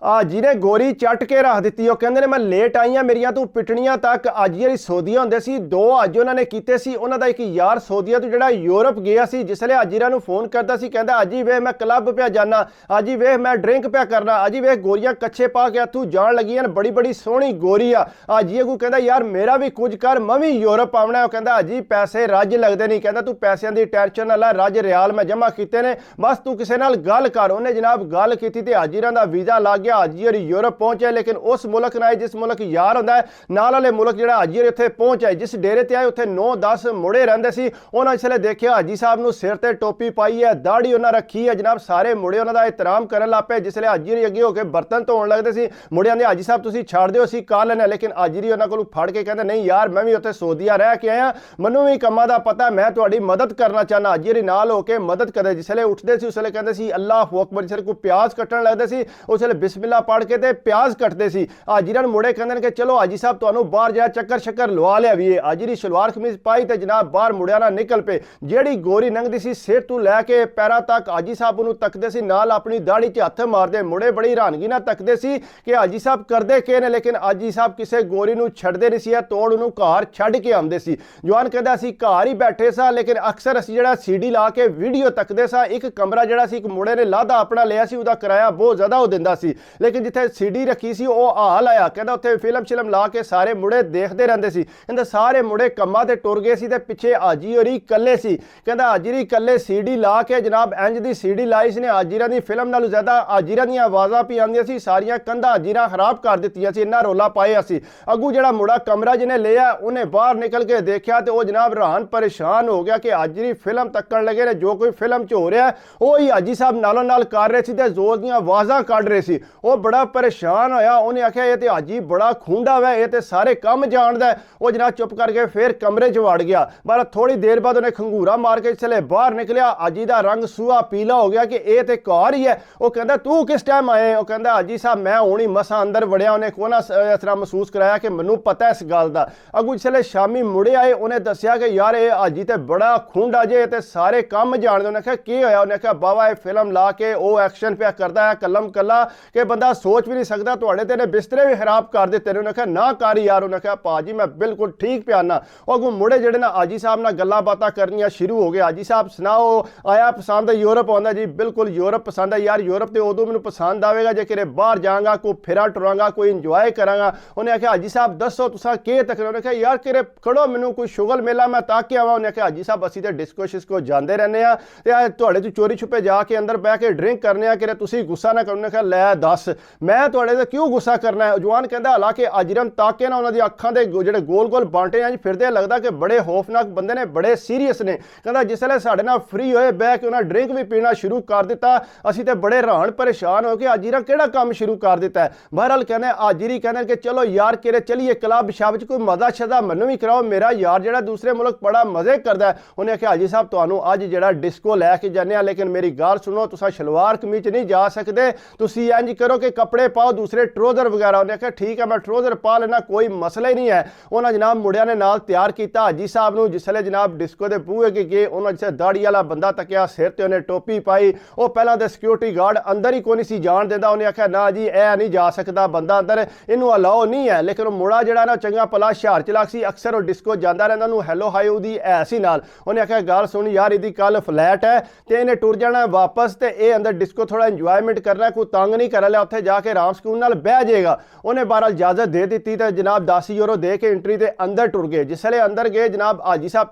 जी ने गोरी चट के रख दी। कहते ने मैं लेट आई हाँ, मेरिया तू पिटनियां तक। अज जी सऊदीया होंगे सी दो, अज उन्होंने किए सी। उन्होंने एक यार सऊदीया तो जो यूरोप गया सी, जिसले अजीरा फोन करता सी, कहता अजी वे मैं क्लब पे जाना, अजी वे मैं ड्रिंक पे करना, अजी वे गोरियां कच्छे पा के तू जान लगी है, बड़ी बड़ी सोहनी गोरी आ। अजी अगू कहता यार मेरा भी कुछ कर, मैं भी यूरोप आना है। कहता अजी पैसे रज लगते नहीं, कहता तू पैसों की टेंशन ना ला, रज रियाल मैं जमा किए ने, बस तू किसी नाल गल कर। उन्हें जनाब गल की ते अजीरा का वीज़ा लग गया। अजीर यूरोप पहुंचे, लेकिन उस मुल्क ना जिस मुल्क यार होंदा है नाल वाले मुल्क जो अजीर उत्थे पहुंचे, जिस डेरे ते आए उत्थे 9-10 मुड़े रहिंदे सी। उन्होंने इसलिए देखा हाजी साहब नूं सिर ते टोपी पाई है, दाढ़ी उन्हें रखी है, जनाब सारे मुड़े उन्होंने एहतराम करन लग पे। जिसले हाजी अगे होकर बर्तन धोन लगते सी, मुड़े आंदे हाजी साहब तुसीं छड्ड दिओ असीं कर लैने। लेकिन हाजी उन्होंने कोलों फड़ के कहते नहीं यार मैं भी उत्थे सऊदीया रह के आया, मैनूं भी कम्मां दा पता, मैं तुहाडी मदद करना चाहना। हाजी नाल होकर मदद करे। जिसले उठते सी उसले कहते सी अल्लाह अकबर, जिसले कोई प्याज कट्टण लगते सी उसले बिस्मिल्लाह पढ़ के ते प्याज कटते सी। हाजी मुड़े कहते कि चलो हाजी साहब तुहानूं बाहर जा चक्कर शक्कर लवा लिया भी। हाजी शलवार कमीज पाई तो जनाब बाहर मुड़िया ना निकल पे। जेड़ी गोरी लंघदी सी सिर तू लैके पैरां तक हाजी साहब उन्होंने तकते सी, नाल अपनी दाढ़ी च हत्थ मारदे। मुड़े बड़ी हैरानगी नाल तकते सी कि हाजी साहब करदे के ने, लेकिन हाजी साहब किसी गोरी नूं छड्डदे नहीं सी, तोड़ उन्होंने घर छड्ड के आउंदे सी। जवान कहदा असीं घर ही बैठे सा, लेकिन अक्सर असीं जिहड़ा सीडी ला के वीडियो तकदे सा। एक कमरा जिहड़ा सी, एक मुड़े ने लादा अपना लिया सी, उहदा किराया बहुत ज़्यादा वो दिंदा सी, लेकिन जिथे सीडी रखी सी वो हाल आया। कहता उत्थे फिल्म शिलम ला के सारे मुड़े देखते रहंदे सी। कहंदा सारे मुड़े कम्मां ते टुर गए सी ते पिछे हाजी होरी कल्ले सी। कहंदा हाजी कल्ले सीडी ला के जनाब इंज दी सीडी लाई सी ने, हाजीरा दी फिल्म नालों ज़्यादा हाजीरा दी आवाज़ां पी आंदियां सी, सारियां कंधां हाजीरा खराब कर दित्तियां सी, इन्ना रौला पाया सी। अगू जिहड़ा मुड़ा कमरा जिन्हें लिया उन्हें बाहर निकल के देखा तो वह जनाब हैरान परेशान हो गया कि हाजी फिल्म तक्कण लगे ने, जो कोई फिल्म च हो रहा है वो ही हाजी साहब नालों नाल कर रहे सी ते जोर दी आवाज़ां कढ रहे सी। वो बड़ा परेशान होया, उन्हें आख्या ये तो हाजी बड़ा खूंडा वै, ये तो सारे काम जानदा है। वो जनाब चुप करके फिर कमरे च वड़ गया। पर थोड़ी देर बाद उन्हें खंगूरा मार के इसलिए बाहर निकलिया। हाजी का रंग सूहा पीला हो गया कि ये तो घर ही है। वो कहता तू किस टाइम आए? वो कहता हाजी साहब मैं हूँ ही मसा अंदर वड़िया। उन्हें कोना इस तरह महसूस कराया कि मैनू पता है इस गल का। अगू जिसले शामी मुड़े आए उन्हें दसिया कि यार ये हाजी तो बड़ा खूंडा जे, ते सारे काम जानते। उन्हें आख्या की होया? उन्हें आख्या बाबा ये फिल्म ला के वो एक्शन पे करता है कलम कला कि बंदा सोच भी नहीं सकता, तुहाडे ते ने बिस्तरे भी खराब कर दिते ने। उन्हें आख्या ना कर यार। उन्हें आख्या भाजी मैं बिल्कुल ठीक पे आना। अगू मुड़े जेडे ना हाजी साहब नाल गल्लां बातां करनियां शुरू हो गए। हाजी साहब सुनाओ आया पसंद यूरोप आंदा? जी बिल्कुल यूरोप पसंद है यार, यूरोप तो उदों मैनूं पसंद आवेगा जे किरे बाहर जाऊंगा, कोई फिरा टुरांगा, कोई इंजॉय करांगा। उन्हें आख्या हाजी साहब दसो तुसां के तकने? उन्हें आख्या यार किरे खड़ो मैनूं कोई शुगल मेला मैं तक के आवां। उन्हें आख्या हाजी साहब असीं ते डिस्को शिस्को जांदे रहने आ ते तुहाडे तो चोरी छुपे जाके अंदर बह के ड्रिंक करने आ, किरे तुसीं गुस्सा ना करो। उन्हें आख्या लै दस मैं तुहाडे ते क्यों गुस्सा करना है? जवान कहता हालांकि अजरम ताके ना उन्होंने अखां दे जिहड़े गोल गोल बांटे इंज फिरदे, लगदा कि बड़े खौफनाक बंदे ने, बड़े सीरीयस ने। कहता जिसले साडे नाल फ्री होए बह के उन्हें ड्रिंक भी पीना शुरू कर दिता। असीं ते बड़े हैरान परेशान हो कि हाजीरा किहड़ा काम शुरू कर दिता है। बहरहाल कहने हाजीरी कहने कि चलो यार किरे चलिए क्लब शब च कोई मजा शजा मैनूं भी कराओ, मेरा यार जिहड़ा दूसरे मुल्क बड़ा मजे करदा है। उन्हें आख्या हाजी साहब तुहानूं अज जिहड़ा डिस्को लैके जाने, लेकिन मेरी गल सुनो तुसां शलवार कमीज नहीं जा सकते, तुसीं इंज करो कि कपड़े पाओ दूसरे ट्रोजर वगैरह। उन्हें आख्या ठीक है मैं ट्रोजर पा लेना, कोई मसला ही नहीं है। उन्हें जनाब मुड़िया ने नाल तैयार किया हाजी साहब नूं। जिसले जनाब डिस्को के बूहे के गए उन्होंने जिसे दाड़ी वाला बंदा तकिया, सिर ते उन्हें टोपी पाई। वो पहला तो सिक्योरिटी गार्ड अंदर ही कोई नहीं सी जान देता। उन्हें आख्या ना जी ए नहीं जा सकता बंदा अंदर, इनू अलाओ नहीं है। लेकिन मुड़ा जड़ा ना चंगा भला शहर चलाक सी, अक्सर वो डिस्को जाता रहता, उन्होंने हैलो हाई उदी ऐसी नाल। उन्हें आख्या गल सुन यार इहदी कल फ्लैट है तो इन्हें टुर जाना वापस, तो ये अंदर डिस्को थोड़ा इंजॉयमेंट करना, कोई तंग नहीं करा लिया, उत्थे जाके आराम सुकून नाल बह जाएगा। उन्हें बहरहाल इजाजत दे दी तो जनाब 10 यूरो दे के एंट्री ते अंदर टुर गए। जिसले अंदर गए जनाब हाजी साहब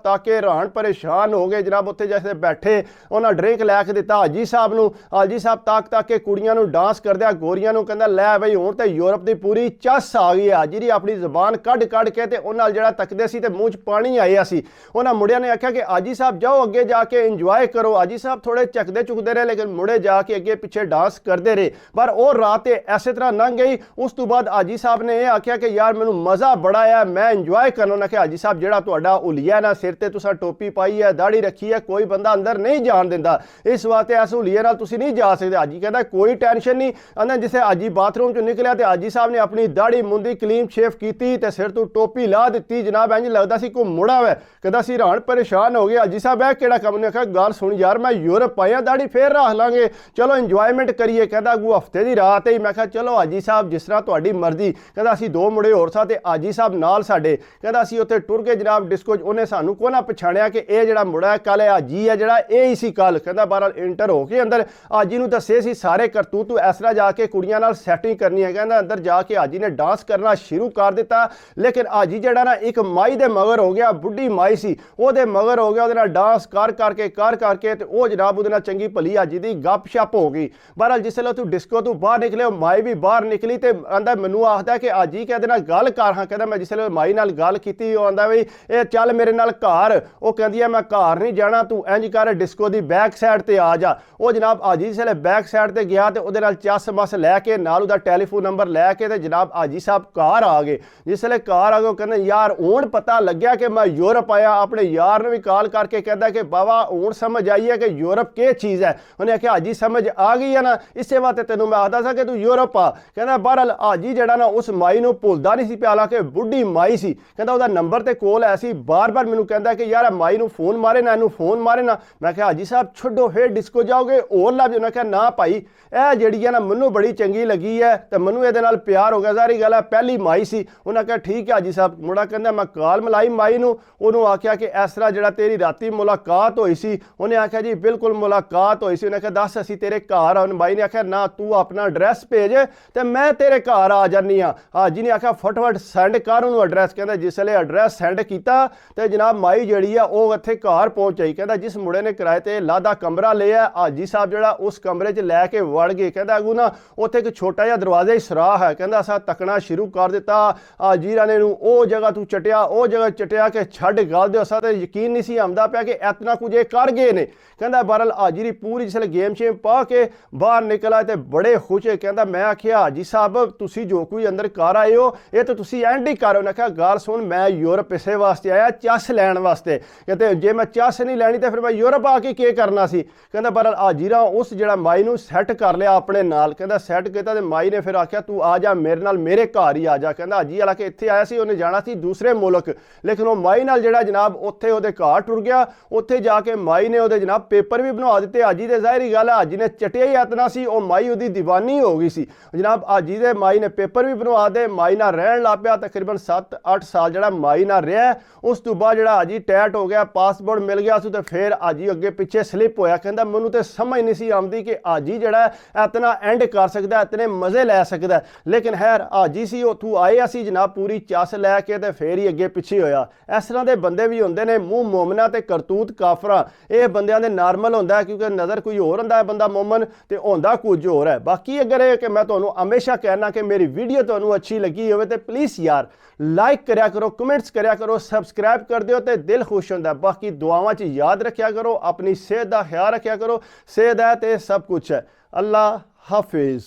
ताके हैरान परेशान हो गए। जनाब उत्थे जैसे बैठे उन्हें ड्रिंक लैके दिता हाजी साहब नूं। हाजी साहब ताक के कुड़ियां नूं डांस करदे गोरियां नूं कहंदा लै बई हुण ते यूरोप दी पूरी चस आ गई है। हाजी अपनी जबान कढ के ते उन्हां जिहड़ा तकदे सी ते मूँह च पानी आया सी। उन्हां मुड़ियां ने आख्या कि हाजी साहब जाओ अगे जाके इंजॉय करो। हाजी साहब थोड़े झकदे चुकदे रहे, लेकिन मुड़े जाके अगे पिछे डांस करते रहे। पर वो रात इस तरह लंघ गई। उस तो बाद हाजी साहब ने यह आख्या कि यार मैनू मज़ा बड़ा है, मैं इंजॉय करना। उन्हें आख्या हाजी साहब जिहड़ा तुहाडा हुलिया ना सिर ते तुसां टोपी पाई है, दाढ़ी रखी है, कोई बंदा अंदर नहीं जान दिंदा, इस वास्ते इस हुलिये नाल तुसीं नहीं जा सकते। हाजी कहता कोई टेंशन नहीं। अंदर जिसे हाजी बाथरूम चो निकलिया तो हाजी साहब ने अपनी दाढ़ी मुंदी क्लीन शेव की ते सिर तो टोपी ला दी। जनाब इंज लगता सी कोई मुड़ा वै। कहता सी हैरान परेशान हो गया हाजी साहब है किहड़ा काम? ने आख्या गल सुन यार मैं यूरोप आया, दाढ़ी फिर रख लांगे, चलो इंजॉयमेंट करिए। कहता अगू हफ्ते की ਚਾਅ ਤੇ ਹੀ ਮੈਂ ਕਿਹਾ ਚਲੋ ਹਾਜੀ ਸਾਹਿਬ ਜਿਸ ਤਰ੍ਹਾਂ ਤੁਹਾਡੀ ਮਰਜ਼ੀ। ਕਹਿੰਦਾ ਅਸੀਂ 2 ਮੁੰਡੇ ਹੋਰ ਸਾਂ ਤੇ ਹਾਜੀ ਸਾਹਿਬ ਨਾਲ ਸਾਡੇ। ਕਹਿੰਦਾ ਅਸੀਂ ਉੱਥੇ ਟੁਰ ਕੇ ਜਨਾਬ ਡਿਸਕੋ 'ਚ ਉਹਨੇ ਸਾਨੂੰ ਕੋ ਨਾ ਪਛਾਣਿਆ ਕਿ ਇਹ ਜਿਹੜਾ ਮੁੰਡਾ ਹੈ ਕੱਲ ਹਾਜੀ ਹੈ ਜਿਹੜਾ ਇਹ ਹੀ ਸੀ ਕੱਲ। ਕਹਿੰਦਾ ਬਹਰਾਲ ਇੰਟਰ ਹੋ ਕੇ ਅੰਦਰ ਹਾਜੀ ਨੂੰ ਦੱਸੇ ਸੀ ਸਾਰੇ ਕਰਤੂਤ, ਤੂੰ ਇਸ ਤਰ੍ਹਾਂ ਜਾ ਕੇ ਕੁੜੀਆਂ ਨਾਲ ਸੈਟਿੰਗ ਕਰਨੀ ਹੈ। ਕਹਿੰਦਾ ਅੰਦਰ ਜਾ ਕੇ ਹਾਜੀ ਨੇ ਡਾਂਸ ਕਰਨਾ ਸ਼ੁਰੂ ਕਰ ਦਿੱਤਾ। ਲੇਕਿਨ ਹਾਜੀ ਜਿਹੜਾ ਨਾ ਇੱਕ ਮਾਈ ਦੇ ਮਗਰ ਹੋ ਗਿਆ, ਬੁੱਢੀ ਮਾਈ ਸੀ ਉਹਦੇ ਮਗਰ ਹੋ ਗਿਆ, ਉਹਦੇ ਨਾਲ ਡਾਂਸ ਕਰ ਕਰਕੇ ਤੇ ਉਹ ਜਨਾਬ ਉਹਦੇ ਨਾਲ ਚੰਗੀ ਭਲੀ ਹਾਜੀ ਦੀ ਗੱਪ ਸ਼ੱਪ ਹੋ ਗਈ। ਬਹਰਾਲ ਜਿਸ ਵੇਲੇ ਤੂੰ ਡਿਸਕੋ ਤੋਂ ਬਾਹਰ ਨਿਕਲੇ, ਮਾਈ ਵੀ ਬਾਹਰ ਨਿਕਲੀ ਤੇ ਆਂਦਾ ਮੈਨੂੰ ਆਖਦਾ ਕਿ ਹਾਜੀ ਕਹਿੰਦੇ ਨਾਲ ਗੱਲ ਕਰ। ਹਾਂ ਕਹਿੰਦਾ ਮੈਂ ਜਿਸ ਵੇਲੇ ਮਾਈ ਨਾਲ ਗੱਲ ਕੀਤੀ ਉਹ ਆਂਦਾ ਵੀ ਇਹ ਚੱਲ ਮੇਰੇ ਨਾਲ ਘਰ। ਉਹ ਕਹਿੰਦੀ ਹੈ ਮੈਂ ਘਰ ਨਹੀਂ ਜਾਣਾ, ਤੂੰ ਇੰਜ ਕਰ ਡਿਸਕੋ ਦੀ ਬੈਕ ਸਾਈਡ ਤੇ ਆ ਜਾ। ਉਹ ਜਨਾਬ ਹਾਜੀ ਜਿਸ ਵੇਲੇ ਬੈਕ ਸਾਈਡ ਤੇ ਗਿਆ ਤੇ ਉਹਦੇ ਨਾਲ ਚੱਸ ਮਸ ਲੈ ਕੇ ਨਾਲ ਉਹਦਾ ਟੈਲੀਫੋਨ ਨੰਬਰ ਲੈ ਕੇ ਤੇ ਜਨਾਬ ਹਾਜੀ ਸਾਹਿਬ ਘਰ ਆ ਗਏ। ਜਿਸ ਵੇਲੇ ਘਰ ਆ ਗਏ ਉਹ ਕਹਿੰਦੇ ਯਾਰ ਹੁਣ ਪਤਾ ਲੱਗਿਆ ਕਿ ਮੈਂ ਯੂਰਪ ਆਇਆ। ਆਪਣੇ ਯਾਰ ਨੂੰ ਵੀ ਕਾਲ ਕਰਕੇ ਕਹਿੰਦਾ ਕਿ ਬਾਬਾ ਹੁਣ ਸਮਝ ਆਈ ਹੈ ਕਿ ਯੂਰਪ ਕੀ ਚੀਜ਼ ਹੈ। ਉਹਨੇ ਆਖਿਆ ਹਾਜੀ ਸਮਝ ਆ ਗਈ ਹੈ ਨਾ, ਇਸੇ ਵਾਸਤੇ ਤੈਨੂੰ ਮੈਂ ਆਖਦਾ ਸੀ ਕਿ ਤੂੰ ਯੂਰਪ ਆ। ਕਹਿੰਦਾ ਬਹਰਾਲ ਹਾਜੀ ਜਿਹੜਾ ਨਾ ਉਸ ਮਾਈ ਨੂੰ ਭੁੱਲਦਾ ਨਹੀਂ ਸੀ ਪਿਆ, ਹਾਲਾਂਕਿ ਬੁੱਢੀ ਮਾਈ ਸੀ। ਕਹਿੰਦਾ ਉਹਦਾ ਨੰਬਰ ਤੇ ਕੋਲ ਆਇਆ ਸੀ, ਬਾਰ-ਬਾਰ ਮੈਨੂੰ ਕਹਿੰਦਾ ਕਿ ਯਾਰ ਮਾਈ ਨੂੰ ਫੋਨ ਮਾਰੇ ਨਾ, ਇਹਨੂੰ ਫੋਨ ਮਾਰੇ ਨਾ। ਮੈਂ ਕਿਹਾ ਹਾਜੀ ਸਾਹਿਬ ਛੱਡੋ ਫੇਰ ਡਿਸਕੋ ਜਾਓਗੇ ਹੋਰ ਲੱਭ ਜਾਓ। ਮੈਂ ਕਿਹਾ ਨਾ ਭਾਈ ਇਹ ਜਿਹੜੀ ਹੈ ਨਾ ਮੈਨੂੰ ਬੜੀ ਚੰਗੀ ਲੱਗੀ ਹੈ ਤੇ ਮੈਨੂੰ ਇਹਦੇ ਨਾਲ ਪਿਆਰ ਹੋ ਗਿਆ। ਸਾਰੀ ਗੱਲ ਹੈ ਪਹਿਲੀ ਮਾਈ ਸੀ। ਉਹਨਾਂ ਕਿਹਾ ਠੀਕ ਹੈ ਹਾਜੀ ਸਾਹਿਬ। ਮੁੰਡਾ ਕਹਿੰਦਾ ਮੈਂ ਕਾਲ ਮਲਾਈ ਮਾਈ ਨੂੰ, ਉਹਨੂੰ ਆਖਿਆ ਕਿ ਇਸ ਤਰ੍ਹਾਂ ਜਿਹੜਾ ਤੇਰੀ ਰਾਤੀ ਮੁਲਾਕਾਤ ਹੋਈ ਸੀ। ਉਹਨੇ ਆਖਿਆ ਜੀ ਬਿਲਕੁਲ ਮੁਲਾਕਾਤ ਹੋਈ ਸੀ। ਉਹਨੇ ਕਿਹਾ ਦੱਸ ਅਸੀਂ ਤੇਰੇ ਘਰ ਆਉਣ। ਮਾਈ ਨੇ ਆਖਿਆ ਨਾ ਤੂੰ ਆਪਣਾ ਐਡਰੈਸ ਭੇਜ ਤੇ ਮੈਂ ਤੇਰੇ ਘਰ ਆ ਜਾਨੀ ਆ। ਹਾਜੀ ਨੇ ਆਖਿਆ ਫਟਾਫਟ ਸੈਂਡ ਕਰ ਉਹਨੂੰ ਐਡਰੈਸ। ਕਹਿੰਦਾ ਜਿਸ ਵੇਲੇ ਐਡਰੈਸ ਸੈਂਡ ਕੀਤਾ ਤੇ ਜਨਾਬ ਮਾਈ ਜਿਹੜੀ ਆ ਉਹ ਇੱਥੇ ਘਰ ਪਹੁੰਚ ਆਈ। ਕਹਿੰਦਾ ਜਿਸ ਮੁੰਡੇ ਨੇ ਕਿਰਾਏ ਤੇ ਲਾਦਾ ਕਮਰਾ ਲਿਆ ਹਾਜੀ ਸਾਹਿਬ ਜਿਹੜਾ ਉਸ ਕਮਰੇ 'ਚ ਲੈ ਕੇ ਵੜ ਗਏ। ਕਹਿੰਦਾ ਅਗੂ ਨਾ ਉੱਥੇ ਇੱਕ ਛੋਟਾ ਜਿਹਾ ਦਰਵਾਜ਼ਾ ਹੀ ਸਰਾਹ ਹੈ। ਕਹਿੰਦਾ ਅਸਾਂ ਤੱਕਣਾ ਸ਼ੁਰੂ ਕਰ ਦਿੱਤਾ। ਹਾਜੀ ਰਾਣੇ ਨੂੰ ਉਹ ਜਗ੍ਹਾ ਤੂੰ ਚਟਿਆ, ਉਹ ਜਗ੍ਹਾ ਚਟਿਆ ਕਿ ਛੱਡ ਗੱਲ ਦਿਓ। ਅਸਾਂ ਤੇ ਯਕੀਨ ਨਹੀਂ ਸੀ ਆਉਂਦਾ ਪਿਆ ਕਿ ਇਤਨਾ ਕੁਝ ਇਹ ਕਰ ਗਏ ਨੇ। ਕਹਿੰਦਾ ਬਹਰਾਲ ਹਾਜੀ ਦੀ ਪੂਰੀ ਜਿਸਲੇ ਗੇਮ ਸ਼ੇਮ ਪਾ ਕੇ ਬਾਹਰ ਨਿਕਲ ਆਏ ਤੇ ਬੜੇ ਖੁਸ਼ ਹੋਏ। ਕਹਿੰਦਾ ਮੈਂ ਆਖਿਆ ਹਾਜੀ ਸਾਹਿਬ ਤੁਸੀਂ ਜੋ ਕੋਈ ਅੰਦਰ ਕਰ ਆਏ ਹੋ ਇਹ ਤਾਂ ਤੁਸੀਂ ਐਂਡ ਹੀ ਕਰੋ। ਮੈਂ ਕਿਹਾ ਗੱਲ ਸੁਣ ਮੈਂ ਯੂਰਪ ਇਸੇ ਵਾਸਤੇ ਆਇਆ ਚੱਸ ਲੈਣ ਵਾਸਤੇ। ਕਹਿੰਦੇ ਜੇ ਮੈਂ ਚੱਸ ਨਹੀਂ ਲੈਣੀ ਤੇ ਫਿਰ ਮੈਂ ਯੂਰਪ ਆ ਕੇ ਕੀ ਕਰਨਾ ਸੀ। ਕਹਿੰਦਾ ਬਹਰਾਲ ਹਾਜੀ ਰਾ ਉਸ ਜਿਹੜਾ ਮਾਈ ਨੂੰ ਸੈੱਟ ਕਰ ਲਿਆ ਆਪਣੇ ਨਾਲ। ਕਹਿੰਦਾ ਸੈੱਟ ਕੀਤਾ ਤੇ ਮਾਈ ਨੇ ਫਿਰ ਆਖਿਆ ਤੂੰ ਆ ਜਾ ਮੇਰੇ ਨਾਲ, ਮੇਰੇ ਘਰ ਹੀ ਆ ਜਾ। ਕਹਿੰਦਾ ਹਾਜੀ ਹਾਲਾ ਕਿ ਇੱਥੇ ਆਇਆ ਸੀ, ਉਹਨੇ ਜਾਣਾ ਸੀ ਦੂਸਰੇ ਮੁਲਕ, ਲੇਕਿਨ ਉਹ ਮਾਈ ਨਾਲ ਜਿਹੜਾ ਜਨਾਬ ਉੱਥੇ ਉਹਦੇ ਘਰ ਟੁਰ ਗਿਆ। ਉੱਥੇ ਜਾ ਕੇ ਮਾਈ ਨੇ ਉਹਦੇ ਜਨਾਬ ਪੇਪਰ ਵੀ ਬਣਾ ਦਿੱਤੇ। ਹਾਜੀ ਦੇ ਜ਼ਾਹਿਰੀ ਗੱਲ ਹੈ ਹਾਜੀ ਨੇ ਚਟਿਆ ਹੀ ਇਤਨਾ ਸੀ, ਉਹ ਮਾਈ ਉਹਦੀ ਦੀਵਾਨੀ ਹੋ ਗਈ ਸੀ ਜਨਾਬ। ਹਾਜੀ ਦੇ ਮਾਈ ਨੇ ਪੇਪਰ ਵੀ ਬਣਵਾ ਦੇ, ਮਾਈ ਨਾਲ ਰਹਿਣ ਲੱਗ ਪਿਆ। ਤਕਰੀਬਨ 7-8 ਸਾਲ ਜਿਹੜਾ ਮਾਈ ਨਾਲ ਰਿਹਾ। ਉਸ ਤੋਂ ਬਾਅਦ ਜਿਹੜਾ ਹਾਜੀ ਟੈਟ ਹੋ ਗਿਆ, ਪਾਸਪੋਰਟ ਮਿਲ ਗਿਆ ਸੀ ਤੇ ਫਿਰ ਹਾਜੀ ਅੱਗੇ ਪਿੱਛੇ ਸਲਿਪ ਹੋਇਆ। ਕਹਿੰਦਾ ਮੈਨੂੰ ਤੇ ਸਮਝ ਨਹੀਂ ਸੀ ਆਉਂਦੀ ਕਿ ਹਾਜੀ ਜਿਹੜਾ ਇਤਨਾ ਐਂਡ ਕਰ ਸਕਦਾ, ਇਤਨੇ ਮਜ਼ੇ ਲੈ ਸਕਦਾ। ਲੇਕਿਨ ਖੈਰ ਹਾਜੀ ਸੀ ਉੱਥੋਂ ਆਏ ਅਸੀਂ ਜਨਾਬ ਪੂਰੀ ਚੱਸ ਲੈ ਕੇ ਤੇ ਫੇਰ ਹੀ ਅੱਗੇ ਪਿੱਛੇ ਹੋਇਆ। ਇਸ ਤਰ੍ਹਾਂ ਦੇ ਬੰਦੇ ਵੀ ਹੁੰਦੇ ਨੇ ਮੂੰਹ ਮੋਮਨਾ ਤੇ ਕਰਤੂਤ ਕਾਫਰਾ। ਇਹ ਬੰਦਿਆਂ ਦੇ ਨਾਰਮਲ ਹੁੰਦਾ ਕਿਉਂਕਿ ਨਜ਼ਰ ਕੋਈ ਹੋਰ ਹੁੰਦਾ ਹੈ ਬੰਦਾ ਮੋਮਨ ਤੇ ਹੁੰਦਾ ਕੁਝ ਹੋਰ ਹੈ। ਬਾਕੀ ਅਗਰ ਇਹ ਕਿ ਮੈਂ ਤੁਹਾਨੂੰ ਹਮੇਸ਼ਾ ਕਹਿਣਾ ਕਿ ਮੇਰੀ ਵੀਡੀਓ ਤੁਹਾਨੂੰ ਅੱਛੀ ਲੱਗੀ ਹੋਵੇ ਤੇ ਪਲੀਜ਼ ਯਾਰ ਲਾਈਕ ਕਰਿਆ ਕਰੋ, ਕਮੈਂਟਸ ਕਰਿਆ ਕਰੋ, ਸਬਸਕ੍ਰਾਈਬ ਕਰ ਦਿਓ ਤੇ ਦਿਲ ਖੁਸ਼ ਹੁੰਦਾ। ਬਾਕੀ ਦੁਆਵਾਂ 'ਚ ਯਾਦ ਰੱਖਿਆ ਕਰੋ, ਆਪਣੀ ਸਿਹਤ ਦਾ ਖਿਆਲ ਰੱਖਿਆ ਕਰੋ। ਸਿਹਤ ਹੈ ਤੇ ਸਭ ਕੁਝ ਹੈ। ਅੱਲਾ ਹਾਫਿਜ਼।